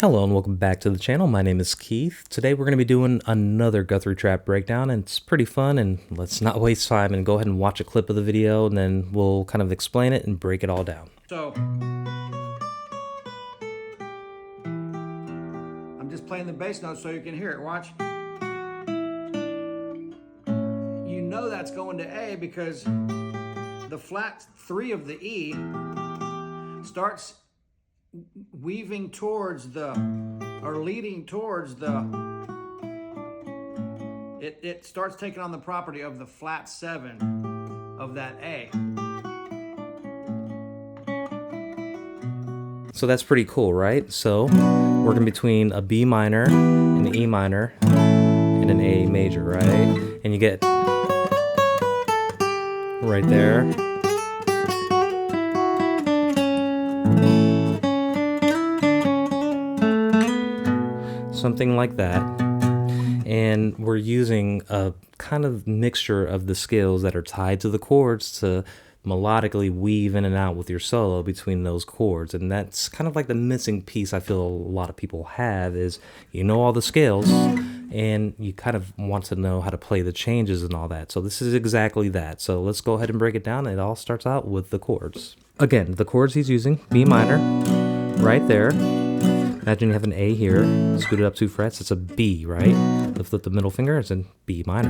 Hello and welcome back to the channel. My name is Keith. Today we're going to be doing another Guthrie Trapp breakdown, and it's pretty fun, and let's not waste time and go ahead and watch a clip of the video, and then we'll kind of explain it and break it all down. So I'm just playing the bass notes so you can hear it. Watch. You know that's going to A because the flat 3 of the E starts weaving towards the, or leading towards the, it starts taking on the property of the flat 7 of that A. So that's pretty cool, right? So working between a B minor, an E minor, and an A major, right? And you get right there. Something like that. And we're using a kind of mixture of the scales that are tied to the chords to melodically weave in and out with your solo between those chords. And that's kind of like the missing piece I feel a lot of people have is you know all the scales and you kind of want to know how to play the changes and all that. So this is exactly that. So let's go ahead and break it down. It all starts out with the chords. Again, the chords he's using, B minor, right there. Imagine you have an A here, scoot it up 2 frets, it's a B, right? Lift up the middle finger, it's in B minor.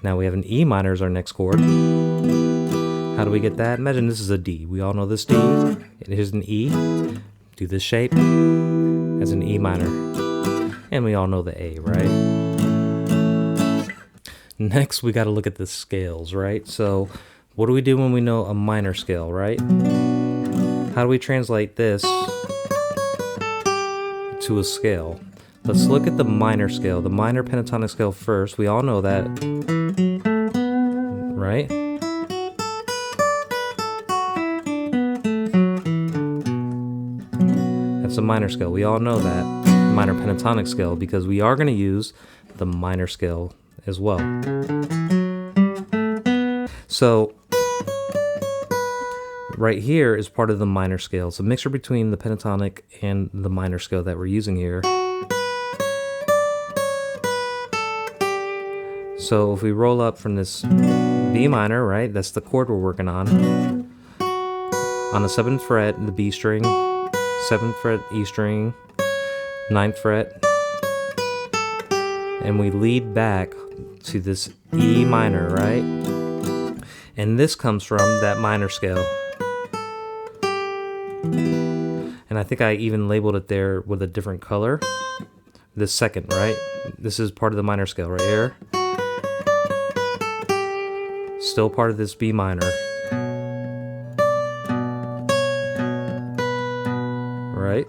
Now we have an E minor as our next chord. How do we get that? Imagine this is a D. We all know this D. Here's an E. Do this shape as an E minor. And we all know the A, right? Next, we got to look at the scales, right? So what do we do when we know a minor scale, right? How do we translate this to a scale? Let's look at the minor scale, the minor pentatonic scale first. We all know that, right? That's a minor scale. We all know that minor pentatonic scale because we are going to use the minor scale as well. So right here is part of the minor scale. It's a mixture between the pentatonic and the minor scale that we're using here. So if we roll up from this B minor, right, that's the chord we're working on the 7th fret, the B string, 7th fret, E string, 9th fret, and we lead back to this E minor, right? And this comes from that minor scale. And I think I even labeled it there with a different color. This second, right? This is part of the minor scale right here. Still part of this B minor. Right?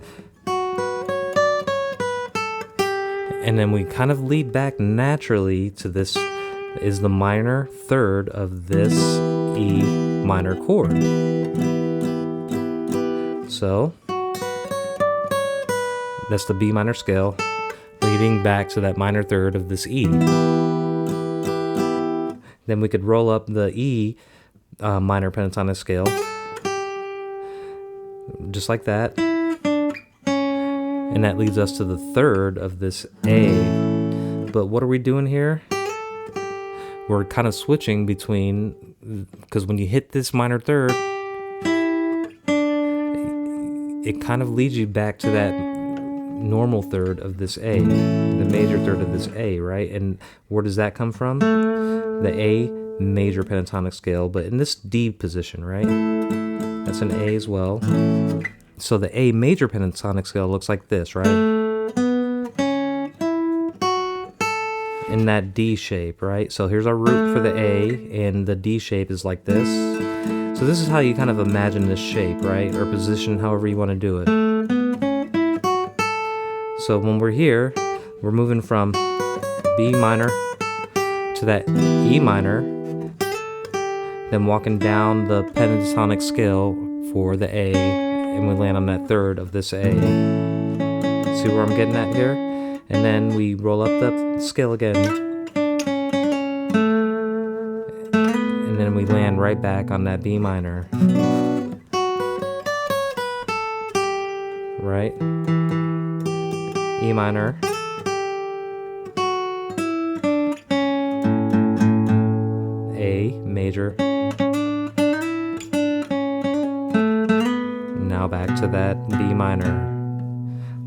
And then we kind of lead back naturally to this is the minor 3rd of this E minor chord. So that's the B minor scale leading back to that minor 3rd of this E. Then we could roll up the E minor pentatonic scale just like that, and that leads us to the 3rd of this A. But what are we doing here? We're kind of switching between, because when you hit this minor 3rd, it kind of leads you back to that normal 3rd of this A, the major 3rd of this A, right? And where does that come from? The A major pentatonic scale, but in this D position, right? That's an A as well. So the A major pentatonic scale looks like this, right? In that D shape, right? So here's our root for the A, and the D shape is like this. So this is how you kind of imagine this shape, right? Or position, however you want to do it. So when we're here, we're moving from B minor to that E minor, then walking down the pentatonic scale for the A, and we land on that 3rd of this A. See where I'm getting at here? And then we roll up the scale again, and then we land right back on that B minor. right? E minor, A major, now back to that B minor.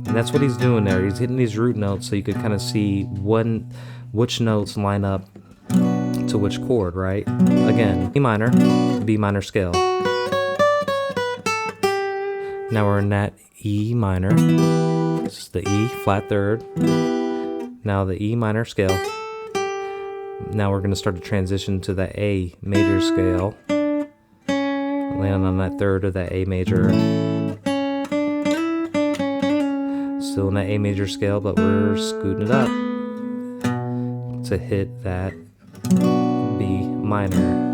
And that's what he's doing there. He's hitting these root notes so you could kind of see which notes line up to which chord, right? Again, E minor, B minor scale. Now we're in that E minor. This is the E flat third. Now the E minor scale. Now we're going to start to transition to the A major scale. Land on that third of that A major. Still in that A major scale, but we're scooting it up to hit that B minor.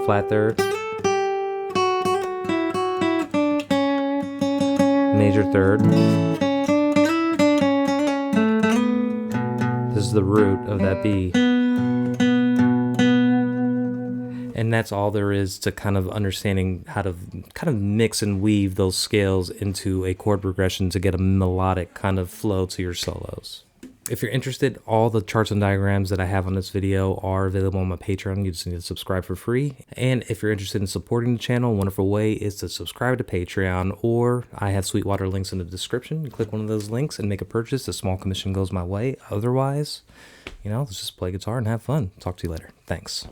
Flat third, major third. This is the root of that B. And that's all there is to kind of understanding how to kind of mix and weave those scales into a chord progression to get a melodic kind of flow to your solos. If you're interested, all the charts and diagrams that I have on this video are available on my Patreon. You just need to subscribe for free. And if you're interested in supporting the channel, a wonderful way is to subscribe to Patreon, or I have Sweetwater links in the description. You click one of those links and make a purchase. A small commission goes my way. Otherwise, let's just play guitar and have fun. Talk to you later. Thanks.